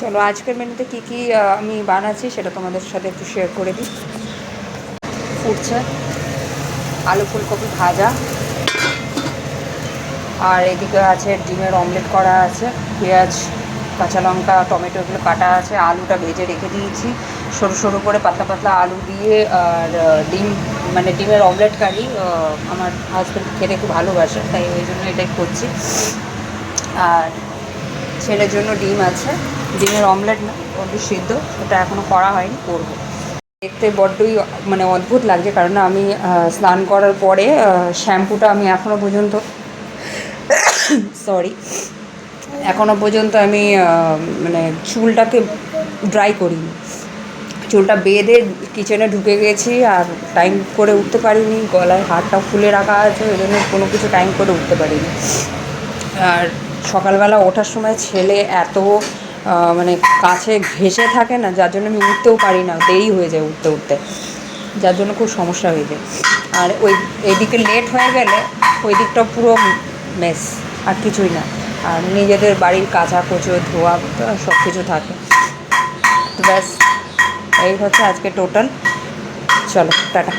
চলো আজকের মেনুতে কী কী আমি বানাচ্ছি সেটা তোমাদের সাথে একটু শেয়ার করে দিই। ফুটছে আলু ফুলকপি ভাজা, আর এদিকে আছে ডিমের অমলেট করা আছে, পেঁয়াজ কাঁচা লঙ্কা টমেটো এগুলো কাটা আছে, আলুটা ভেজে রেখে দিয়েছি সরু সরু করে পাতলা পাতলা আলু দিয়ে। আর ডিম মানে ডিমের অমলেট কারি আমার হাজব্যান্ড খেতে খুব ভালোবাসে, তাই ওই জন্য এটাই করছি। আর ছেলের জন্য ডিম আছে, ডিমের অমলেট না, ওটা সিদ্ধ, ওটা এখনও করা হয়নি, করবো। দেখতে বড্ডই মানে অদ্ভুত লাগছে, কারণ আমি স্নান করার পরে শ্যাম্পুটা আমি এখনও পর্যন্ত সরি এখনও পর্যন্ত আমি মানে চুলটাকে ড্রাই করিনি। চুলটা বেঁধে কিচেনে ঢুকে গেছি, আর টাইম করে উঠতে পারিনি, গলায় হাতটা ফুলে রাখা আছে, ওই জন্য কোনো কিছু টাইম করে উঠতে পারিনি। আর সকালবেলা ওঠার সময় ছেলে এত মানে কাছে ঘেঁষে থাকে না, যার জন্য আমি উঠতেও পারি না, দেরি হয়ে যায় উঠতে উঠতে, যার জন্য খুব সমস্যা হয়ে যায়। আর এইদিকে লেট হয়ে গেলে ওই দিকটা পুরো মেস, আর কিছুই না। আর নিজেদের বাড়ির কাঁচা কোচো ধোয়া সব কিছু থাকে, তো ব্যাস এই হচ্ছে আজকে টোটাল। চলো টাটা।